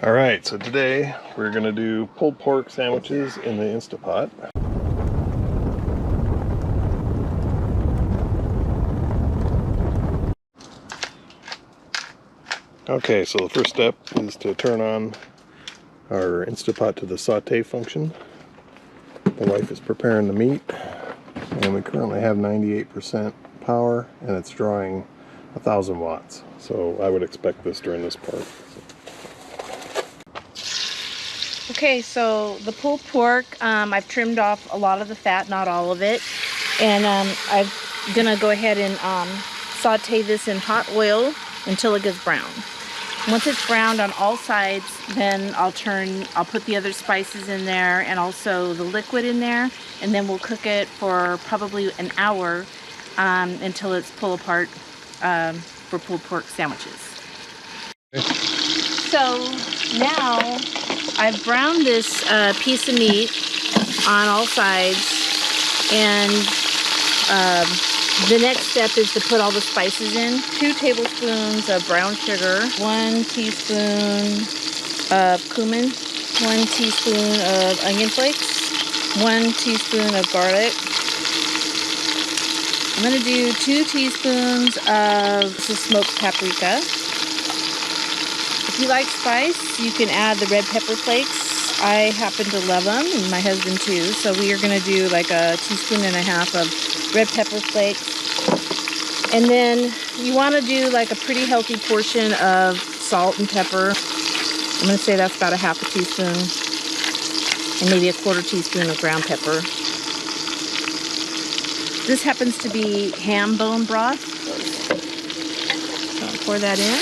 Alright, so today we're going to do pulled pork sandwiches in the Instapot. Okay, so the first step is to turn on our Instapot to the saute function. The wife is preparing the meat, and we currently have 98% power, and it's drawing 1,000 watts. So I would expect this during this part. Okay, so the pulled pork, I've trimmed off a lot of the fat, not all of it. And I'm gonna go ahead and saute this in hot oil until it gets brown. Once it's browned on all sides, then I'll put the other spices in there and also the liquid in there, and then we'll cook it for probably an hour until it's pull apart for pulled pork sandwiches. So now I've browned this piece of meat on all sides, and the next step is to put all the spices in. 2 tablespoons of brown sugar, 1 teaspoon of cumin, 1 teaspoon of onion flakes, 1 teaspoon of garlic. I'm going to do 2 teaspoons of smoked paprika. If you like spice, you can add the red pepper flakes. I happen to love them, and my husband too. So we are going to do like a 1.5 teaspoons of red pepper flakes. And then you want to do like a pretty healthy portion of salt and pepper. I'm going to say that's about a 1/2 teaspoon, and maybe a 1/4 teaspoon of ground pepper. This happens to be ham bone broth. So I'll pour that in.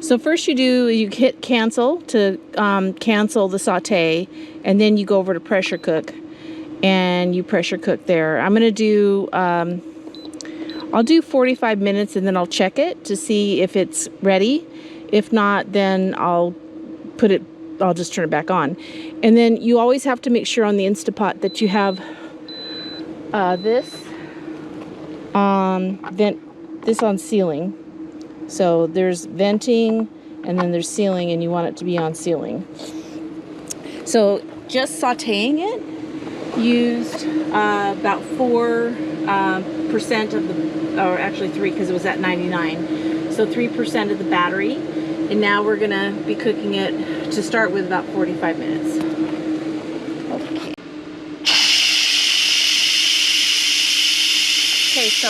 So first you hit cancel to cancel the saute, and then you go over to pressure cook, and you pressure cook there. I'm gonna do, I'll do 45 minutes, and then I'll check it to see if it's ready. If not, then I'll just turn it back on. And then you always have to make sure on the Instapot that you have this on sealing. So there's venting, and then there's sealing, and you want it to be on sealing. So just sauteing it used about 4% of the, or actually 3, because it was at 99. So 3% of the battery. And now we're gonna be cooking it to start with about 45 minutes. Okay. Okay, so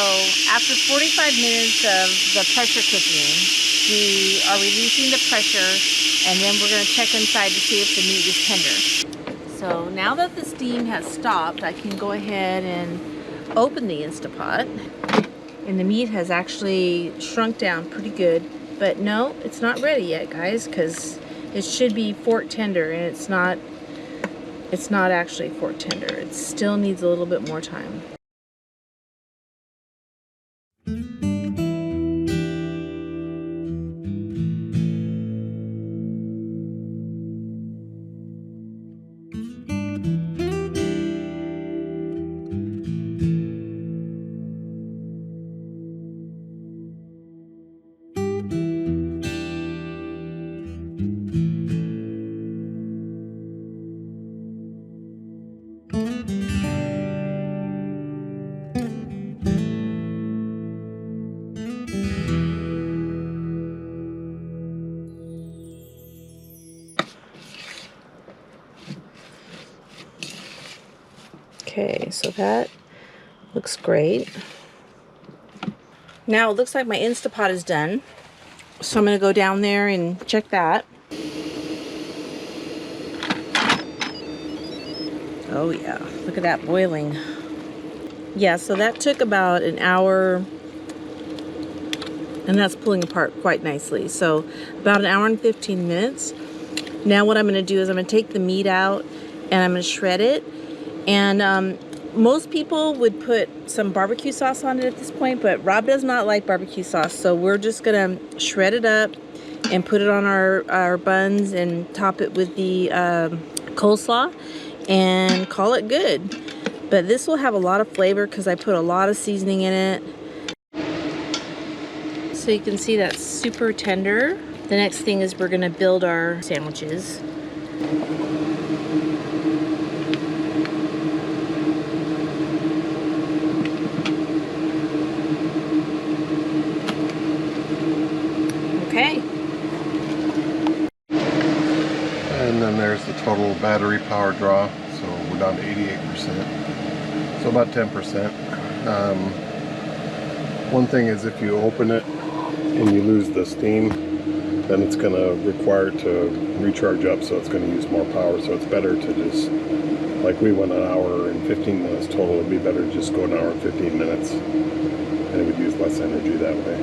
after 45 minutes of the pressure cooking, we are releasing the pressure, and then we're going to check inside to see if the meat is tender. So now that the steam has stopped, I can go ahead and open the Instapot, and the meat has actually shrunk down pretty good. But no, it's not ready yet, guys, because it should be fork tender, and it's not actually fork tender. It still needs a little bit more time. Okay, so that looks great. Now it looks like my Instapot is done. So I'm going to go down there and check that. Oh yeah, look at that boiling. Yeah, so that took about an hour, and that's pulling apart quite nicely. So about an hour and 15 minutes. Now what I'm going to do is I'm going to take the meat out, and I'm going to shred it. And most people would put some barbecue sauce on it at this point, but Rob does not like barbecue sauce, so we're just gonna shred it up and put it on our buns and top it with the coleslaw and call it good. But this will have a lot of flavor because I put a lot of seasoning in it. So you can see that's super tender. The next thing is we're gonna build our sandwiches. Okay. And then there's the total battery power draw. So we're down to 88%. So about 10%. One thing is if you open it and you lose the steam, then it's going to require it to recharge up, so it's going to use more power. So it's better to just, like we went an hour and 15 minutes total, it'd be better to just go an hour and 15 minutes, and it would use less energy that way.